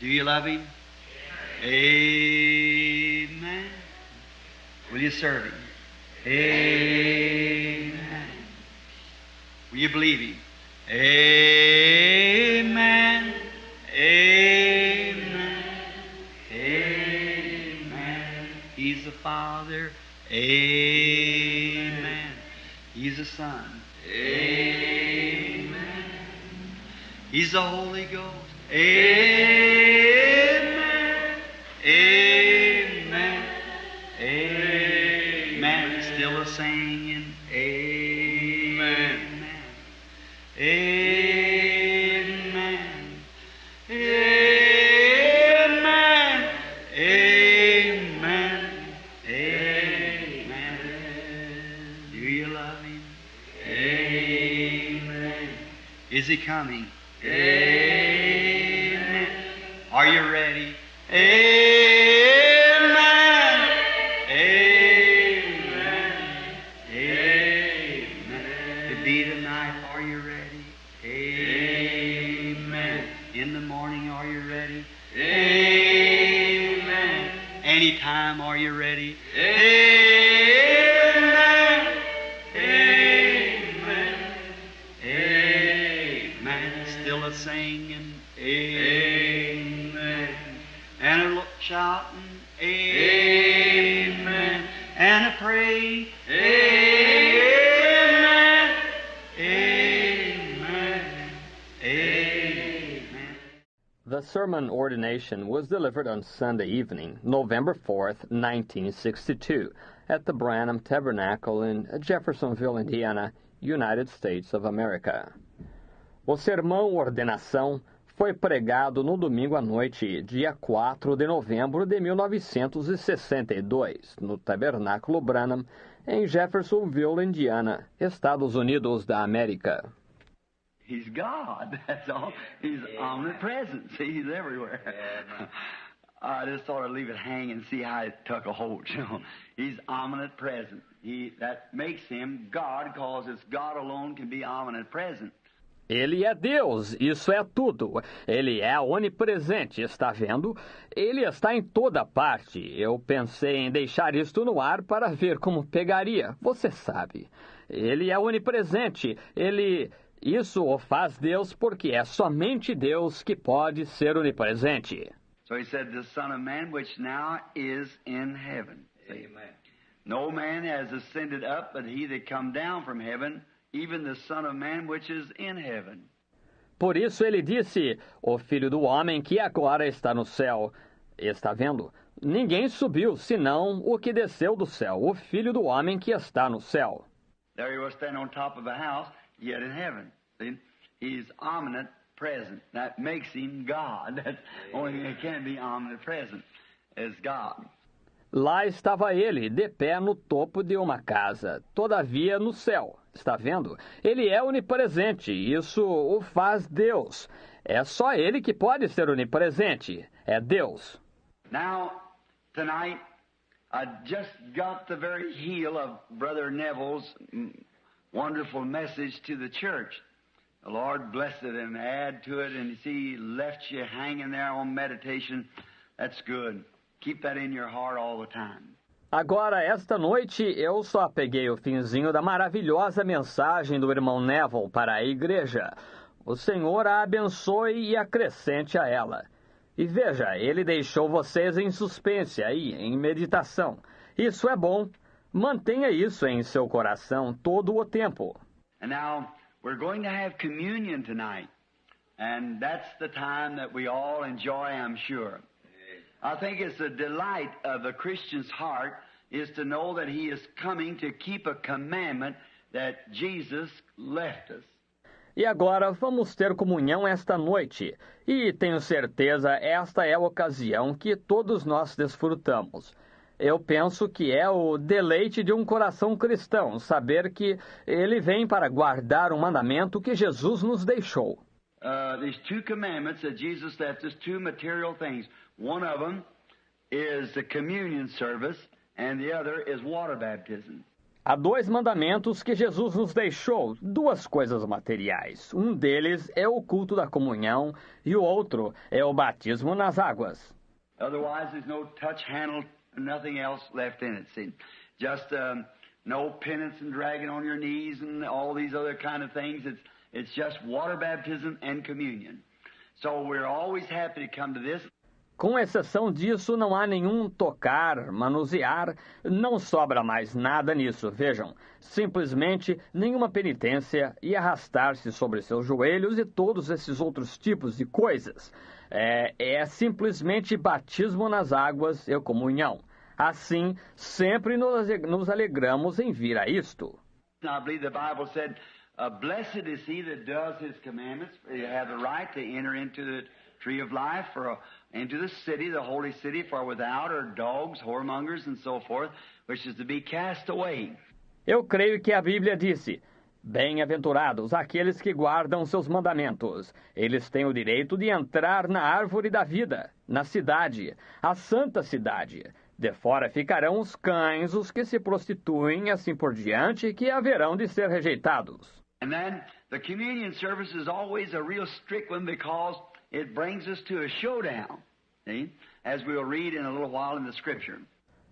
Do you love Him? Amen. Will you serve Him? Amen. Will you believe Him? Amen. Amen. Amen. He's the Father. Amen. He's the Son. Amen. He's the Holy Ghost. Amen. Amen. Amen. Still a singing. Amen. Amen. Amen. Amen. Amen. Do you love Him? Amen. Is He coming? Amen. Are you ready? Amen. Amen. Amen. To be tonight, are you ready? Amen. In the morning, are you ready? Amen. Anytime, are you ready? Amen. Amen. Amen. Still a singing. Amen. And a shouting. Amen. And a praying. Amen. Amen. Amen. The sermon ordination was delivered on Sunday evening, November 4th, 1962, at the Branham Tabernacle in Jeffersonville, Indiana, United States of America. O sermão ordenação foi pregado no domingo à noite, dia 4 de novembro de 1962, no Tabernáculo Branham, em Jeffersonville, Indiana, Estados Unidos da América. He's God, that's all. He's omnipresent. See, He's everywhere. I just thought I'd leave it hang and see how it took a hold. He's omnipresent. That makes Him God, because it's God alone can be omnipresent. Ele é Deus, isso é tudo. Ele é onipresente, está vendo? Ele está em toda parte. Eu pensei em deixar isto no ar para ver como pegaria, você sabe. Ele é onipresente, Isso o faz Deus porque é somente Deus que pode ser onipresente. So He said, the Son of Man, which now is in heaven. Amen. No man has ascended up, but He that come down from heaven, even the Son of Man which is in heaven. Por isso ele disse, o Filho do Homem que agora está no céu. Está vendo? Ninguém subiu, senão o que desceu do céu, o Filho do Homem que está no céu. There He was standing on top of a house, yet in heaven. See? He's omnipresent. That makes Him God. That's the only thing that can be omnipresent is God. Lá estava ele, de pé no topo de uma casa, todavia no céu. Está vendo? Ele é onipresente, isso o faz Deus. É só Ele que pode ser onipresente, é Deus. Now, tonight, I just got the very heel of Brother Neville's wonderful message to the church. The Lord blessed it and add to it, and you see, He left you hanging there on meditation. That's good. Keep that in your heart all the time. Agora, esta noite, eu só peguei o finzinho da maravilhosa mensagem do irmão Neville para a igreja. O Senhor a abençoe e acrescente a ela. E veja, Ele deixou vocês em suspense aí, em meditação. Isso é bom. Mantenha isso em seu coração todo o tempo. And now, we're going to have communion tonight. And that's the time that we all enjoy, I'm sure. I think it's a delight of a Christian's heart is to know that he is coming to keep a commandment that Jesus left us. E agora vamos ter comunhão esta noite. E tenho certeza esta é a ocasião que todos nós desfrutamos. Eu penso que é o deleite de um coração cristão, saber que ele vem para guardar um mandamento que Jesus nos deixou. There's two commandments that Jesus left us, two material things. One of them is the communion service, and the other is water baptism. Há dois mandamentos que Jesus nos deixou, duas coisas materiais. Um deles é o culto da comunhão e o outro é o batismo nas águas. Otherwise, there's no touch, handle, nothing else left in it. See, just no penance and dragging on your knees and all these other kind of things. It's just water baptism and communion. So we're always happy to come to this. Com exceção disso, não há nenhum tocar, manusear, não sobra mais nada nisso, vejam. Simplesmente nenhuma penitência e arrastar-se sobre seus joelhos e todos esses outros tipos de coisas. É simplesmente batismo nas águas e comunhão. Assim, sempre nos alegramos em vir a isto. I believe the Bible said, blessed is he that does his commandments. You have the right to enter into the tree of life, into the city, the holy city, for without are dogs, whoremongers, and so forth, which is to be cast away. Eu creio que a Bíblia disse, bem-aventurados aqueles que guardam seus mandamentos. Eles têm o direito de entrar na árvore da vida, na cidade, a santa cidade. De fora ficarão os cães, os que se prostituem, assim por diante, que haverão de ser rejeitados. And then the communion service is always a real strict one because it brings us to a showdown, see? As we'll read in a little while in the Scripture.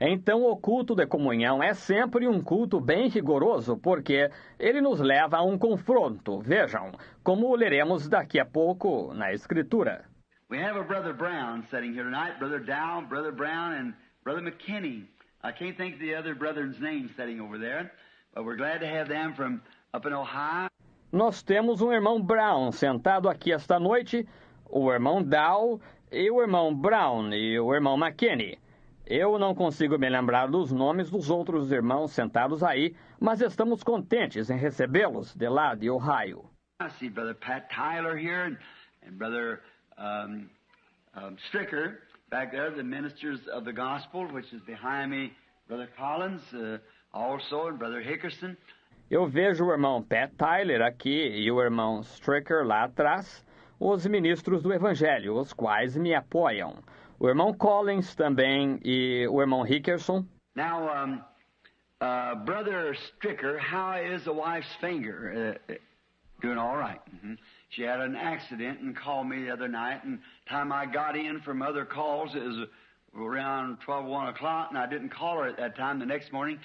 Então o culto de comunhão é sempre um culto bem rigoroso, porque ele nos leva a um confronto, vejam, como leremos daqui a pouco na Escritura. We have a Brother Brown sitting here tonight, Brother Dow, Brother Brown, and Brother McKinney. I can't think of the other brother's name sitting over there, but we're glad to have them from up in Ohio. Nós temos um irmão Brown sentado aqui esta noite, o irmão Dow e o irmão Brown e o irmão McKinney. Eu não consigo me lembrar dos nomes dos outros irmãos sentados aí, mas estamos contentes em recebê-los de lá de Ohio. I see Brother Pat Tyler here and Brother Stricker back there, the ministers of the gospel, which is behind me, Brother Collins also, and Brother Hickerson. Eu vejo o irmão Pat Tyler aqui e o irmão Stricker lá atrás, os ministros do Evangelho, os quais me apoiam. O irmão Collins também e o irmão Hickerson. Now, Brother Stricker, how is the wife's finger? Doing all right. Mm-hmm. She had an accident and called me the other night, and time I got in from other calls, it was around 1 o'clock, and I didn't call her at that time the next morning.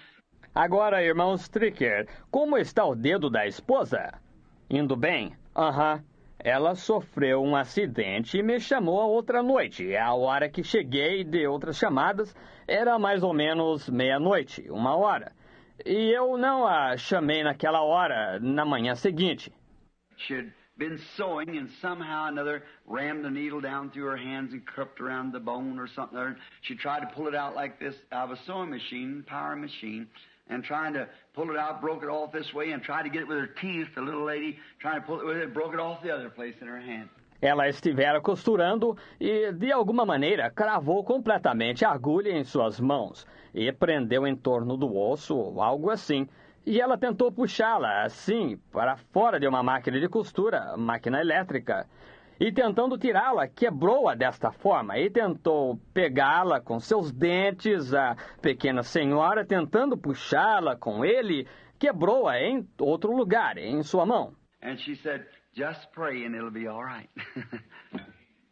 Agora, irmão Stricker, como está o dedo da esposa? Indo bem? Aham. Ela sofreu um acidente e me chamou a outra noite. A hora que cheguei de outras chamadas era mais ou menos meia-noite, 1 hora. E eu não a chamei naquela hora, na manhã seguinte. She had been sewing and somehow or another rammed the needle down through her hands and cupped around the bone or something there. She tried to pull it out like this out of a sewing machine, power machine, and trying to pull it out, broke it off this way, and tried to get it with her teeth, the little lady, trying to pull it with it, broke it off the other place in her hand. Ela estivera costurando e, de alguma maneira, cravou completamente a agulha em suas mãos e prendeu em torno do osso, algo assim. E ela tentou puxá-la, assim, para fora de uma máquina de costura, máquina elétrica. E tentando tirá-la, quebrou-a desta forma e tentou pegá-la com seus dentes. A pequena senhora, tentando puxá-la com ele, quebrou-a em outro lugar, em sua mão. And she said, just pray and it'll be all right.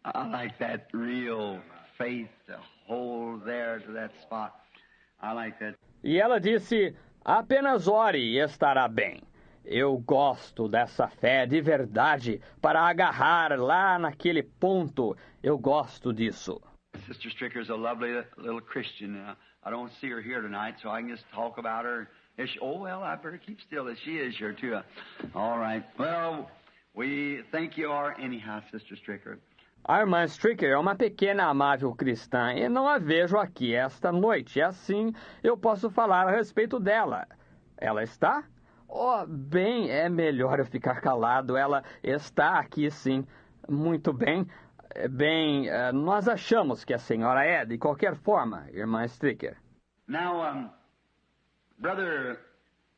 I like that real faith to hold there to that spot. I like that. E ela disse, apenas ore e estará bem. Eu gosto dessa fé de verdade para agarrar lá naquele ponto. Eu gosto disso. Sister Stricker is a lovely little Christian. I don't see her here tonight, so I can just talk about her. I better keep still as she is here too. All right. Well, we think you are anyhow, Sister Stricker. A irmã Stricker é uma pequena amável cristã e não a vejo aqui esta noite. Assim, eu posso falar a respeito dela. Ela está? Oh, bem, é melhor eu ficar calado. Ela está aqui, sim. Muito bem. Bem, nós achamos que a senhora é, de qualquer forma, irmã Stricker. Now, Brother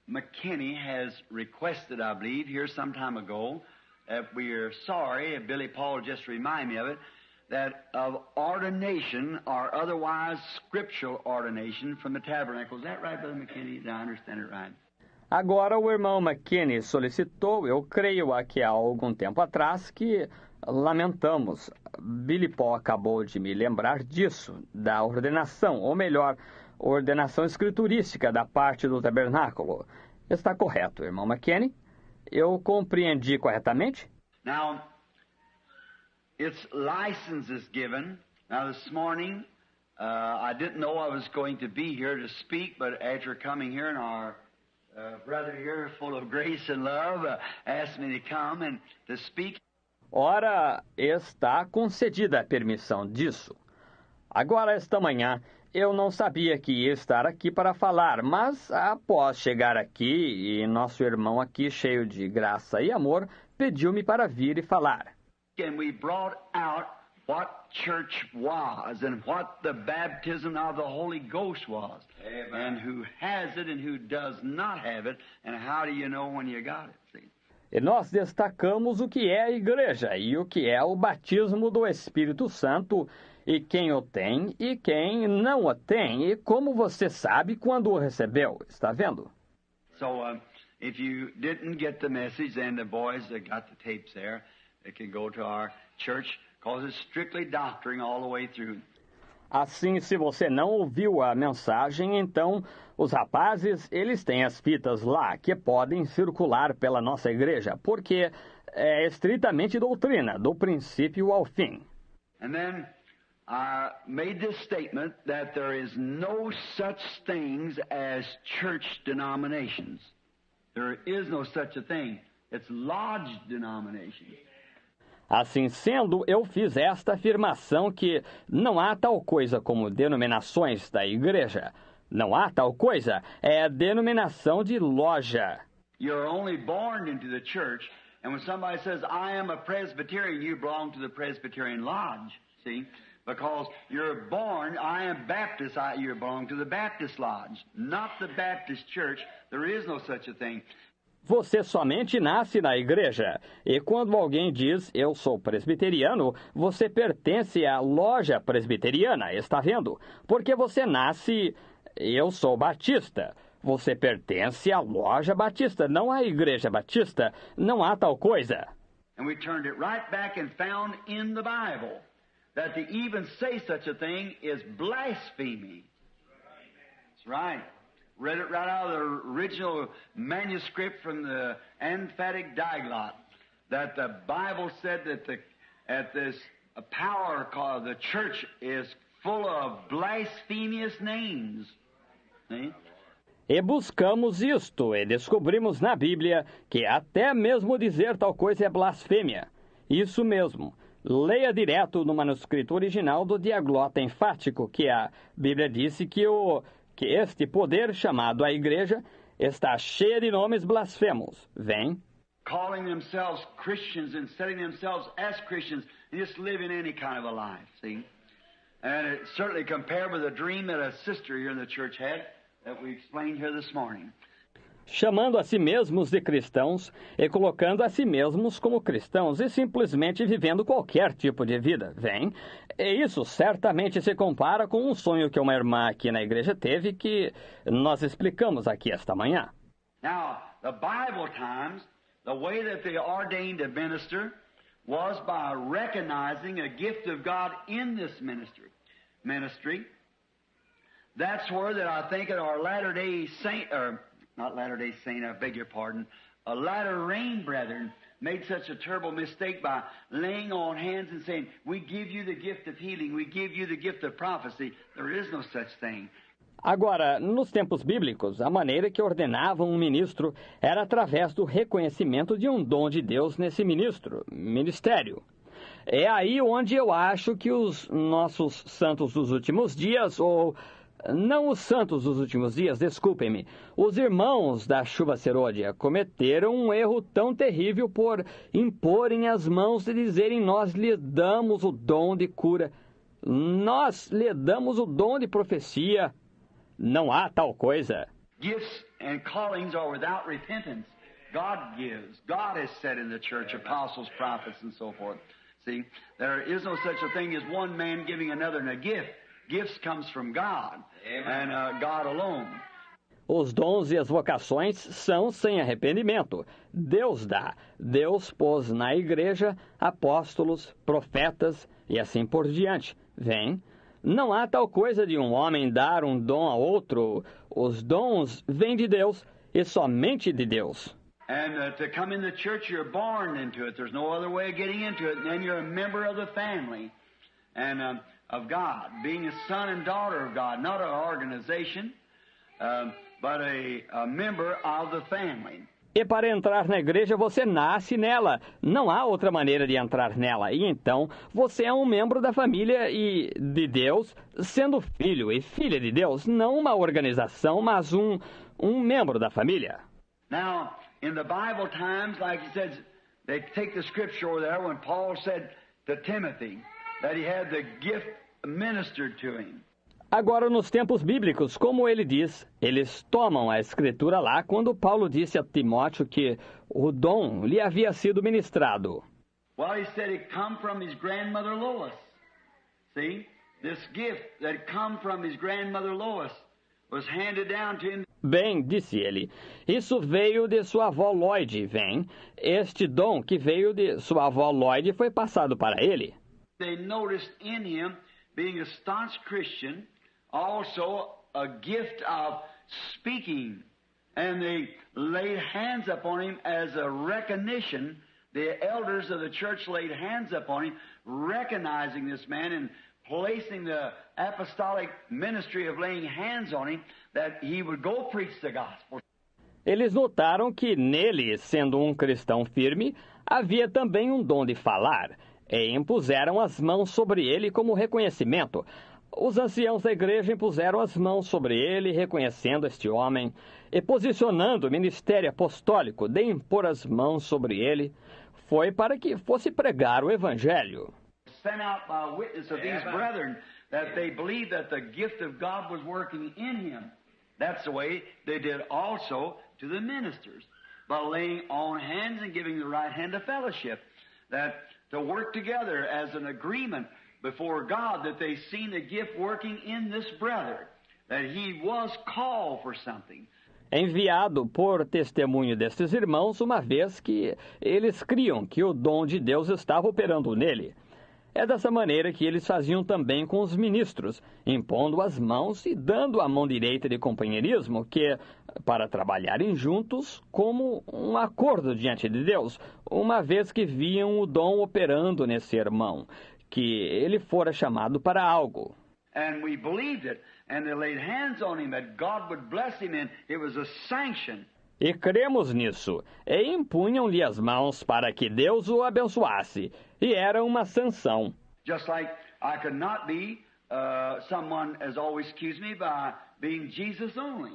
McKinney has requested, I believe, here some time ago, that we are sorry, Billy Paul just reminded me of it, that of ordination or otherwise scriptural ordination from the tabernacle. Is that right, Brother McKinney? Did I understand it right? Agora, o irmão McKinney solicitou, eu creio aqui há algum tempo atrás, que lamentamos. Billy Paul acabou de me lembrar disso, da ordenação, ou melhor, ordenação escriturística da parte do tabernáculo. Está correto, irmão McKinney? Eu compreendi corretamente? Now, its license is given. Now, this morning, I didn't know I was going to be here to speak, but after coming here and our brother here, full of grace and love, asked me to come and to speak. Ora, está concedida a permissão disso. Agora, esta manhã, eu não sabia que ia estar aqui para falar, mas após chegar aqui e nosso irmão aqui, cheio de graça e amor, pediu-me para vir e falar. And we brought out what church was and what the baptism of the Holy Ghost was. Amen. And who has it and who does not have it, and how do you know when you got it? See? E nós destacamos o que é a igreja e o que é o batismo do Espírito Santo, e quem o tem e quem não o tem, e como você sabe quando o recebeu. Está vendo? So, if you didn't get the message, then the boys that got the tapes there, they can go to our church, because it's strictly doctrine all the way through. Assim, se você não ouviu a mensagem, então os rapazes, eles têm as fitas lá que podem circular pela nossa igreja, porque é estritamente doutrina, do princípio ao fim. And then I made this statement that there is no such things as church denominations. There is no such a thing. It's lodge denominations. Assim sendo, eu fiz esta afirmação que não há tal coisa como denominações da igreja. Não há tal coisa, é a denominação de loja. You're only born into the church, and when somebody says, I am a Presbyterian, you belong to the Presbyterian Lodge, see? Because you're born, I am Baptist, you belong to the Baptist Lodge, not the Baptist Church. There is no such a thing. Você somente nasce na igreja. E quando alguém diz, eu sou presbiteriano, você pertence à loja presbiteriana, está vendo? Porque você nasce, eu sou batista. Você pertence à loja batista, não à igreja batista. Não há tal coisa. And we turned it right back and found in the Bible that to even say such a thing is blasphemy. That's right. Read it right out of the original manuscript from the emphatic diglot, that the Bible said that this power called the church is full of blasphemous names. See? E buscamos isto e descobrimos na Bíblia que até mesmo dizer tal coisa é blasfêmia. Isso mesmo. Leia direto no manuscrito original do diaglota enfático, que a Bíblia disse que este poder chamado a igreja está cheio de nomes blasfemos. Vem. Calling themselves Christians and setting themselves as Christians and just living any kind of a life, see? And it certainly compared with a dream that a sister here in the church had that we explained here this morning. Chamando a si mesmos de cristãos e colocando a si mesmos como cristãos e simplesmente vivendo qualquer tipo de vida. Vem. E isso certamente se compara com um sonho que uma irmã aqui na igreja teve que nós explicamos aqui esta manhã. Now, the Bible times, the way that they ordained a minister was by recognizing a gift of God in this ministry. That's where that I think at our Latter-day Saint, or not Latter-day Saint, I beg your pardon, a Latter Rain brethren made such a terrible mistake by laying on hands and saying, we give you the gift of healing, we give you the gift of prophecy. There is no such thing. Agora, nos tempos bíblicos, a maneira que ordenavam um ministro era através do reconhecimento de um dom de Deus nesse ministério. É aí onde eu acho que os nossos santos dos últimos dias, ou não os santos dos últimos dias, desculpem-me, os irmãos da chuva serôdia cometeram um erro tão terrível por imporem as mãos e dizerem, nós lhe damos o dom de cura, nós lhe damos o dom de profecia. Não há tal coisa. Gifts and callings are without repentance. God gives. God has said in the church, apostles, prophets, and so forth. See, there is no such a thing as one man giving another a gift. Gifts comes from God, and God alone. Os dons e as vocações são sem arrependimento. Deus dá. Deus pôs na igreja apóstolos, profetas e assim por diante. Vem. Não há tal coisa de um homem dar um dom a outro. Os dons vêm de Deus e somente de Deus. And to come in the church, you're born into it. There's no other way of getting into it. And then you're a member of the family and of God, being a son and daughter of God, not an organization, but a member of the family. E para entrar na igreja, você nasce nela. Não há outra maneira de entrar nela. E então, você é um membro da família e de Deus, sendo filho e filha de Deus. Não uma organização, mas um membro da família. Now, in the Bible times, like he said, they take the scripture over there when Paul said to Timothy that he had the gift ministered to him. Agora, nos tempos bíblicos, como ele diz, eles tomam a escritura lá quando Paulo disse a Timóteo que o dom lhe havia sido ministrado. Well, he said it come from his grandmother Lois. See? This gift that come from his grandmother Lois was handed down to him. Bem, disse ele, isso veio de sua avó Lloyd. Vem, este dom que veio de sua avó Lloyd foi passado para ele. They noticed in him, being a staunch Christian, also a gift of speaking. And they laid hands upon him as a recognition. The elders of the church laid hands upon him, recognizing this man and placing the apostolic ministry of laying hands on him, that he would go preach the gospel. Eles notaram que nele, sendo um cristão firme, havia também um dom de falar, e impuseram as mãos sobre ele como reconhecimento. Os anciãos da igreja impuseram as mãos sobre ele, reconhecendo este homem, e posicionando o ministério apostólico de impor as mãos sobre ele, foi para que fosse pregar o evangelho. Sent out by witness of these brethren that they believed that the gift of God was working in him. That's the way they did also to the ministers, by laying on hands and giving the right hand of fellowship, that to work together as an agreement before God that they seen the gift working in this brother, that he was called for something. Enviado por testemunho destes irmãos, uma vez que eles criam que o dom de Deus estava operando nele. É dessa maneira que eles faziam também com os ministros, impondo as mãos e dando a mão direita de companheirismo, que, para trabalharem juntos como um acordo diante de Deus, uma vez que viam o dom operando nesse irmão, que ele fora chamado para algo. And we believed it, and they laid hands on him that God would bless him, and it was a sanction. E cremos nisso, e impunham-lhe as mãos para que Deus o abençoasse, e era uma sanção. Just like I could not be, someone has always accused me by being Jesus only.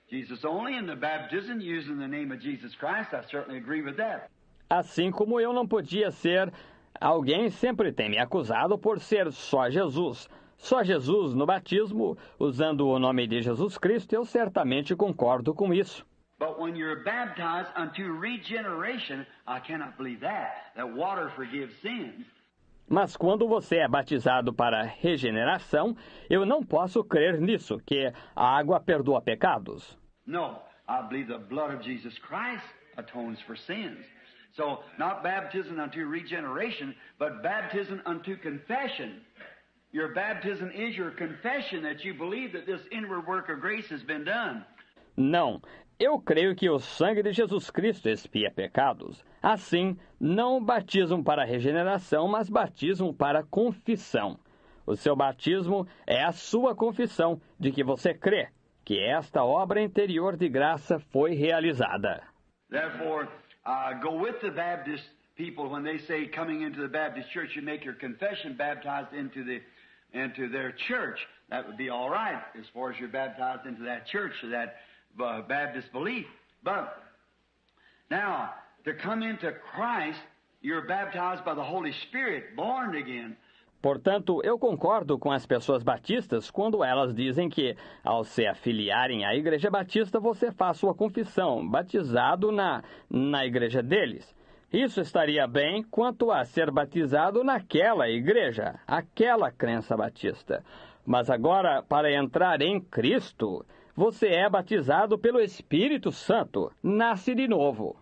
Jesus only in the baptism using the name of Jesus Christ, I certainly agree with that. Assim como eu não podia ser, alguém sempre tem me acusado por ser só Jesus. Só Jesus no batismo, usando o nome de Jesus Cristo, eu certamente concordo com isso. But when you're baptized unto regeneration, I cannot believe that water forgives sins. Mas quando você é batizado para regeneração, eu não posso crer nisso, que a água perdoa pecados. No, I believe the blood of Jesus Christ atones for sins. So, not baptism unto regeneration, but baptism unto confession. Your baptism is your confession that you believe that this inward work of grace has been done. Não, eu creio que o sangue de Jesus Cristo expia pecados. Assim, não batismo para regeneração, mas batismo para confissão. O seu batismo é a sua confissão de que você crê que esta obra interior de graça foi realizada. Therefore, go with the Baptist people when they say coming into the Baptist church, you make your confession baptized into their church. That would be all right as far as you're baptized into that church, that Baptist belief. But now, to come into Christ, you're baptized by the Holy Spirit, born again. Portanto, eu concordo com as pessoas batistas quando elas dizem que, ao se afiliarem à Igreja Batista, você faz sua confissão, batizado na igreja deles. Isso estaria bem quanto a ser batizado naquela igreja, aquela crença batista. Mas agora, para entrar em Cristo, você é batizado pelo Espírito Santo, nasce de novo.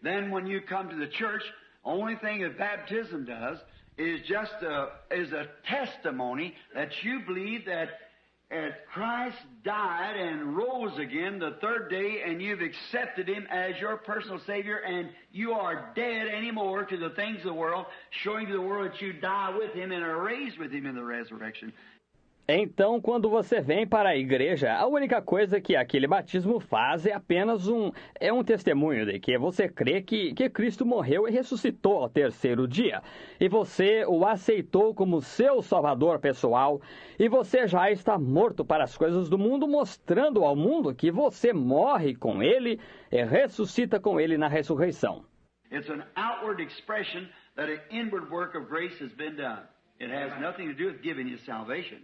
Then when you come to the church, only thing that baptism does is just a testimony that you believe that Christ died and rose again the third day, and you've accepted Him as your personal Savior, and you are dead anymore to the things of the world, showing to the world that you die with Him and are raised with Him in the resurrection. Então, quando você vem para a igreja, a única coisa que aquele batismo faz é apenas um testemunho de que você crê que Cristo morreu e ressuscitou ao terceiro dia. E você o aceitou como seu salvador pessoal. E você já está morto para as coisas do mundo, mostrando ao mundo que você morre com Ele e ressuscita com Ele na ressurreição. It's an outward expression that an inward work of grace has been done. It has nothing to do with giving you salvation.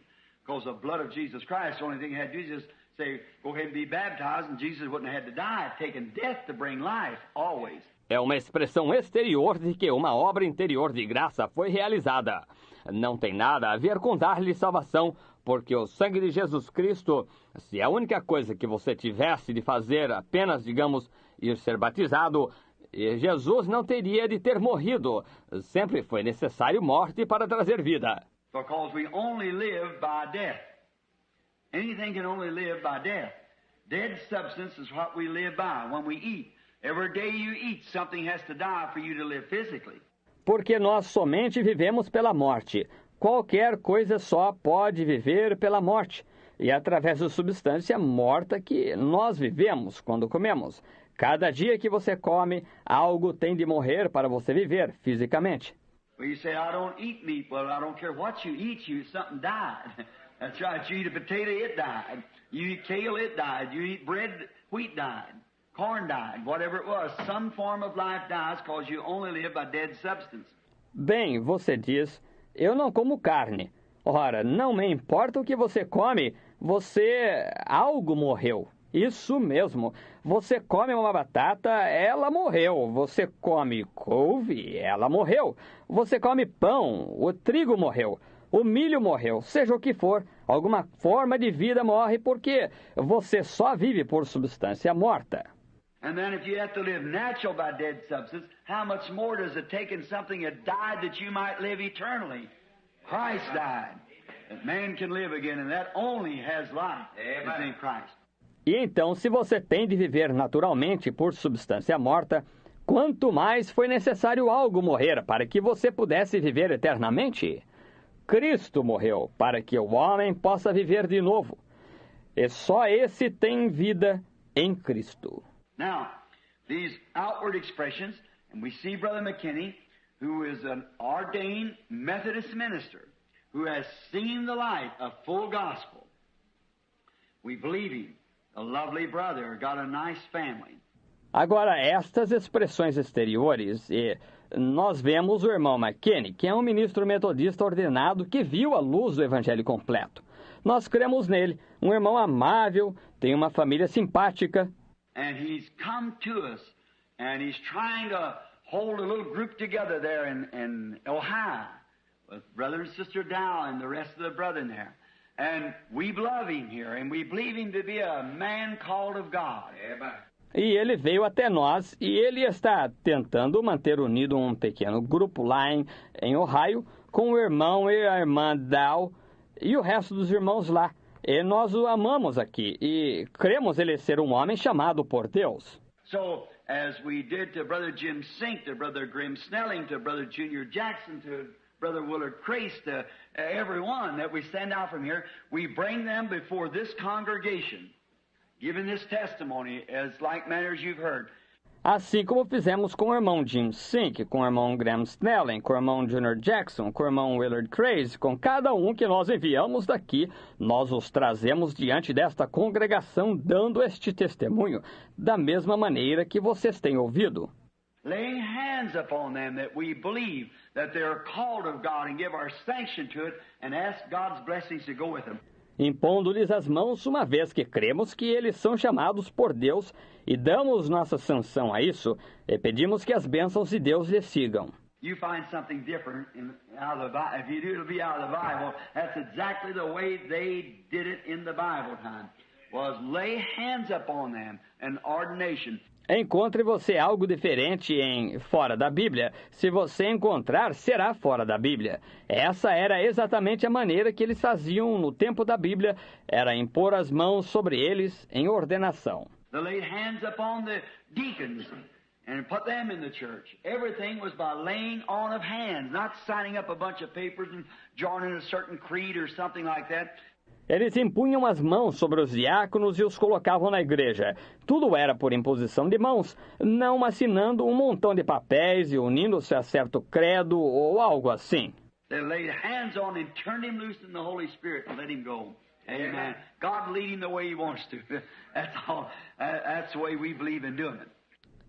Because the blood of Jesus Christ, the only thing he had to do is just say, go ahead and be baptized, and Jesus wouldn't have had to die, taking death to bring life, always. É uma expressão exterior de que uma obra interior de graça foi realizada. Não tem nada a ver com dar-lhe salvação, porque o sangue de Jesus Cristo, se a única coisa que você tivesse de fazer apenas, digamos, ir ser batizado, Jesus não teria de ter morrido. Sempre foi necessário morte para trazer vida. Because we only live by death. Anything can only live by death. Dead substance is what we live by when we eat. Every day you eat, something has to die for you to live physically. Porque nós somente vivemos pela morte. Qualquer coisa só pode viver pela morte. E é através da substância morta que nós vivemos quando comemos. Cada dia que você come, algo tem de morrer para você viver fisicamente. Well, you say, I don't eat meat. Well, I don't care what you eat, something died. That's right. You eat a potato, it died. You eat kale, it died. You eat bread, wheat died. Corn died. Whatever it was, some form of life dies because you only live by dead substance. Bem, você diz, eu não como carne. Ora, não me importa o que você come, algo morreu. Isso mesmo. Você come uma batata, ela morreu. Você come couve, ela morreu. Você come pão, o trigo morreu. O milho morreu. Seja o que for, alguma forma de vida morre porque você só vive por substância morta. And then if you have to live natural by dead substance, how much more does it take in something that died that you might live eternally? Christ died, that man can live again, and that only has life. It's in Christ. E então, se você tem de viver naturalmente por substância morta, quanto mais foi necessário algo morrer para que você pudesse viver eternamente? Cristo morreu para que o homem possa viver de novo. E só esse tem vida em Cristo. Now, these outward expressions, and we see Brother McKinney, who is an ordained Methodist minister, who has seen the light of full gospel. We believe him. A lovely brother, got a nice family. Agora, estas expressões exteriores, nós vemos o irmão McKinney, que é um ministro metodista ordenado que viu a luz do evangelho completo. Nós cremos nele, um irmão amável, tem uma família simpática. And he's come to us, and he's trying to hold a little group together there in Ohio, with Brother and Sister Dow and the rest of the brethren there. And we love him here, and we believe him to be a man called of God. E ele veio até nós, e ele está tentando manter unido um pequeno grupo lá em Ohio, com o irmão e a irmã Dow e o resto dos irmãos lá. E nós o amamos aqui, e cremos ele ser um homem chamado por Deus. So, as we did to Brother Jim Sink, to Brother Grim Snelling, to Brother Junior Jackson, to Brother Willard Crace, to everyone that we send out from here, we bring them before this congregation, giving this testimony as like manner as you've heard. Assim como fizemos com o irmão Jim Sink, com o irmão Graham Snelling, com o irmão Junior Jackson, com o irmão Willard Craze, com cada um que nós enviamos daqui, nós os trazemos diante desta congregação dando este testemunho, da mesma maneira que vocês têm ouvido. Laying hands upon them that we believe that they are called of God and give our sanction to it and ask God's blessings to go with them. impondo-lhes as mãos, uma vez que cremos que eles são chamados por Deus e damos nossa sanção a isso, e pedimos que as bênçãos de Deus lhes sigam. You find something different out of the Bible. If you do, it'll be out of the Bible. That's exactly the way they did it in the Bible time, was lay hands upon them, an ordination. Encontre você algo diferente fora da Bíblia. Se você encontrar, será fora da Bíblia. Essa era exatamente a maneira que eles faziam no tempo da Bíblia, era impor as mãos sobre eles em ordenação. They laid hands upon the deacons and put them in the church. Everything was by laying on of hands, not signing up a bunch of papers and joining a certain creed or something like that. Eles impunham as mãos sobre os diáconos e os colocavam na igreja. Tudo era por imposição de mãos, não assinando um montão de papéis e unindo-se a certo credo ou algo assim. They laid hands on him, turned him loose in the Holy Spirit and let him go. Amen. God lead him the way he wants to. That's all. That's the way we believe in doing it.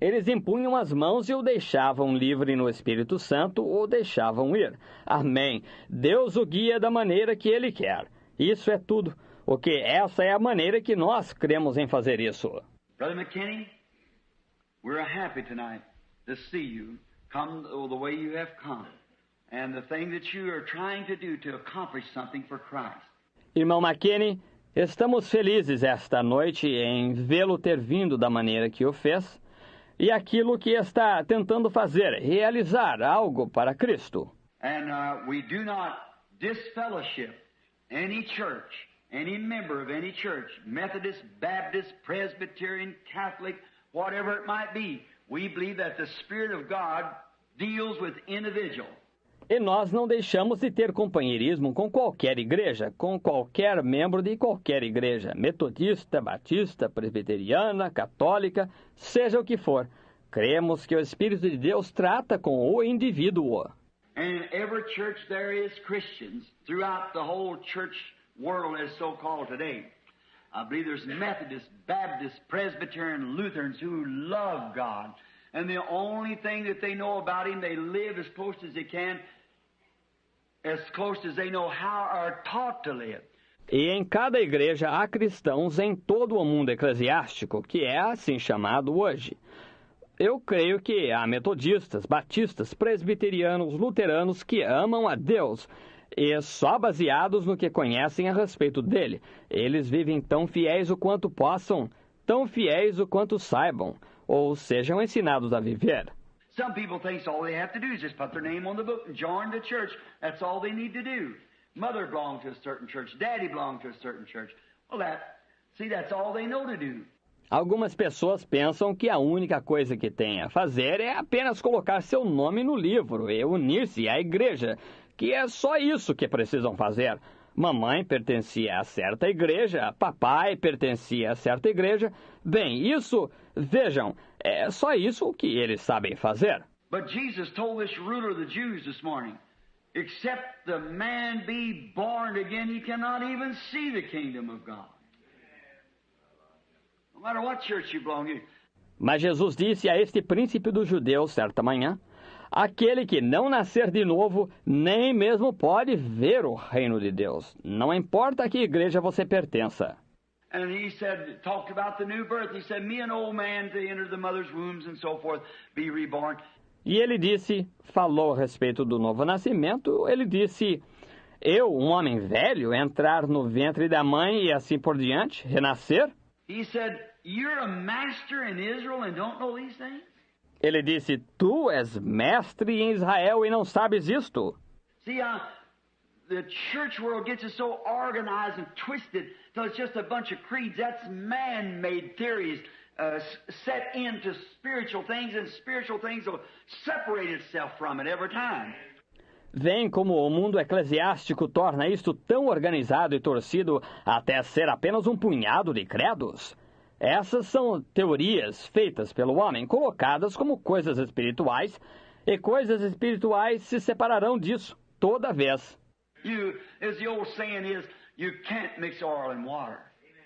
Eles impunham as mãos e o deixavam livre no Espírito Santo ou deixavam ir. Amém. Deus o guia da maneira que Ele quer. Isso é tudo. Porque essa é a maneira que nós cremos em fazer isso. Brother McKinney, we're happy tonight to see you come the way you have come. And the thing that you are trying to do to accomplish something for Christ. Irmão McKinney, estamos felizes esta noite em vê-lo ter vindo da maneira que o fez. E aquilo que está tentando fazer, realizar algo para Cristo. And we do not disfellowship any church, any member of any church, Methodist, Baptist, Presbyterian, Catholic, whatever it might be. We believe that the Spirit of God deals with individual. E nós não deixamos de ter companheirismo com qualquer igreja, com qualquer membro de qualquer igreja, metodista, batista, presbiteriana, católica, seja o que for. Cremos que o Espírito de Deus trata com o indivíduo. And in every church there is Christians throughout the whole church world as so-called today. I believe there's Methodists, Baptists, Presbyterian, Lutherans who love God. And the only thing that they know about Him, they live as close as they can, as close as they know how or are taught to live. E em cada igreja há cristãos em todo o mundo eclesiástico, que é assim chamado hoje. Eu creio que há metodistas, batistas, presbiterianos, luteranos que amam a Deus, e só baseados no que conhecem a respeito dele. Eles vivem tão fiéis o quanto possam, tão fiéis o quanto saibam, ou sejam ensinados a viver. Some people think all they have to do is just put their name on the book and join the church. That's all they need to do. Mother belonged to a certain church. Daddy belonged to a certain church. Well, that's all they know to do. Algumas pessoas pensam que a única coisa que tem a fazer é apenas colocar seu nome no livro e unir-se à igreja, que é só isso que precisam fazer. Mamãe pertencia a certa igreja, papai pertencia a certa igreja. Bem, isso, vejam, é só isso que eles sabem fazer. But Jesus told this ruler of the Jews this morning, except the man be born again, he cannot even see the kingdom of God. No matter what church you belong to. Mas Jesus disse a este príncipe dos judeus certa manhã, aquele que não nascer de novo, nem mesmo pode ver o reino de Deus. Não importa a que igreja você pertença. And he said, talked about the new birth. He said, me an old man to enter the mother's wombs and so forth, be reborn. E ele disse, falou a respeito do novo nascimento, ele disse, eu, um homem velho, entrar no ventre da mãe e assim por diante, renascer? He said, you're a master in Israel and don't know these things? Ele disse, tu és mestre em Israel e não sabes isto? See, the church world gets it so organized and twisted till it's just a bunch of creeds. That's man-made theories set into spiritual things, and spiritual things will separate itself from it every time. Vem como o mundo eclesiástico torna isto tão organizado e torcido até ser apenas um punhado de credos. Essas são teorias feitas pelo homem, colocadas como coisas espirituais, e coisas espirituais se separarão disso toda vez. As the old saying is, you can't mix oil and water.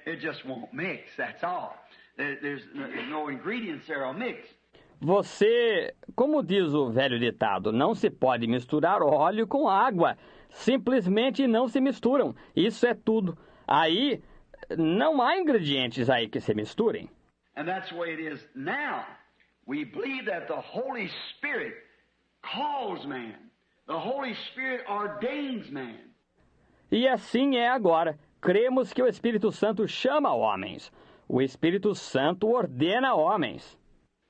It just won't mix, that's all. There's no ingredients there will mix. Você, como diz o velho ditado, não se pode misturar óleo com água. Simplesmente não se misturam. Isso é tudo. Aí não há ingredientes aí que se misturem. And that's the way it is now. We believe that the Holy Spirit calls man. The Holy Spirit ordains man. E assim é agora. Cremos que o Espírito Santo chama homens. O Espírito Santo ordena homens.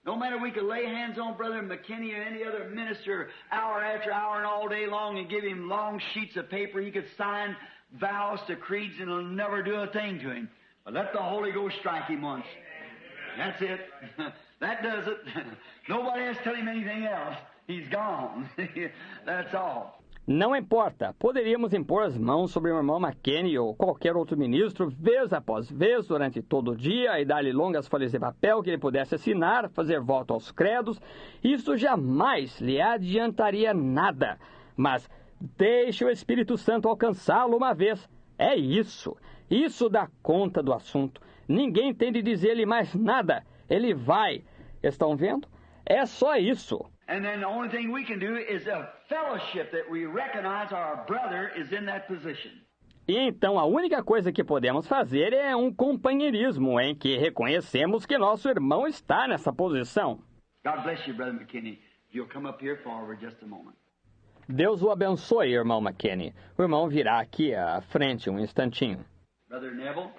No matter we could lay hands on Brother McKinney or any other minister hour after hour and all day long and give him long sheets of paper, he could sign vows to creeds and it'll never do a thing to him. But let the Holy Ghost strike him once. That's it. That does it. Nobody has to tell him anything else. He's gone. That's all. Não importa, poderíamos impor as mãos sobre o irmão McKinney ou qualquer outro ministro, vez após vez, durante todo o dia, e dar-lhe longas folhas de papel que ele pudesse assinar, fazer voto aos credos. Isso jamais lhe adiantaria nada. Mas deixe o Espírito Santo alcançá-lo uma vez. É isso. Isso dá conta do assunto. Ninguém tem de dizer-lhe mais nada. Ele vai. Estão vendo? É só isso. And then the only thing we can do is a fellowship that we recognize our brother is in that position. E então a única coisa que podemos fazer é um companheirismo em que reconhecemos que nosso irmão está nessa posição. God bless you, Brother McKinney. You'll come up here forward just a moment. Deus o abençoe, irmão McKinney. O irmão virá aqui à frente um instantinho. Brother Neville,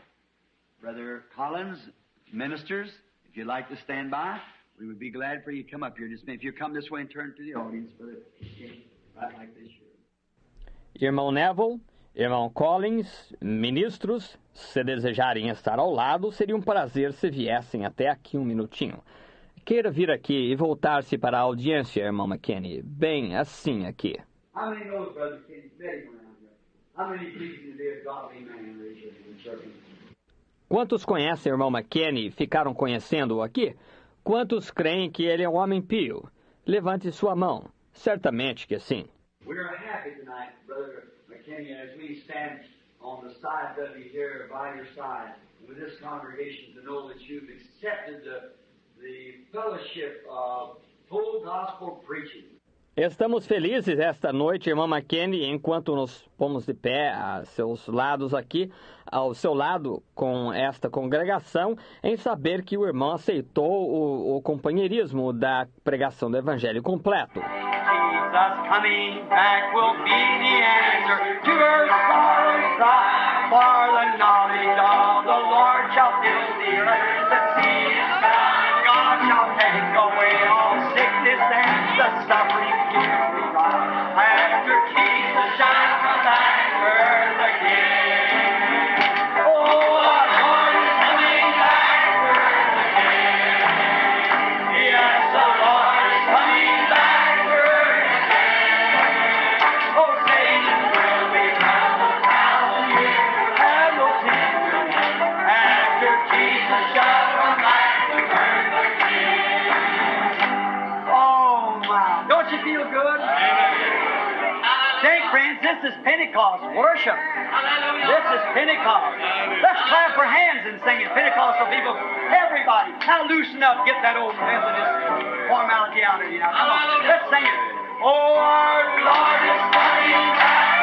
Brother Collins, ministers, if you'd like to stand by, we would be glad for you to come up here. Just if you come this way and turn to the audience, Brother McKinney, right like this here. Irmão Neville, irmão Collins, ministros, se desejarem estar ao lado, seria um prazer se viessem até aqui um minutinho. Queira vir aqui e voltar-se para a audiência, irmão McKinney. Bem assim aqui. How many knows, Brother McKinney? Very around here. How many pleasing to be a godly man, raise your hand, serving? Quantos conhecem o irmão McKinney e ficaram conhecendo-o aqui? Quantos creem que ele é um homem pio? Levante sua mão. Certamente que sim. We are happy tonight, Brother McKinney, as we stand on the side of you here, by your side, with this congregation, to know that you've accepted the fellowship of full gospel preaching. Estamos felizes esta noite, irmão McKinney, enquanto nos pomos de pé a seus lados aqui, ao seu lado com esta congregação, em saber que o irmão aceitou o companheirismo da pregação do Evangelho completo. Jesus coming back will be the answer to her sorrow cry, for the knowledge of the Lord shall fill the earth. The sea is found, God shall take away all sickness and the suffering. After Jesus shall come back to earth again. Oh, our Lord is coming back to earth again. Yes, the Lord is coming back to earth again. Oh, Satan will be bound 1,000 years and no tender him. After Jesus shall come back to earth again. Oh, my. Don't you feel good? Say, friends, this is Pentecost worship. This is Pentecost. Let's clap our hands and sing it. Pentecostal people, everybody, now loosen up. Get that old Methodist formality out of you now. Come on, let's sing it. Oh, our Lord is coming back.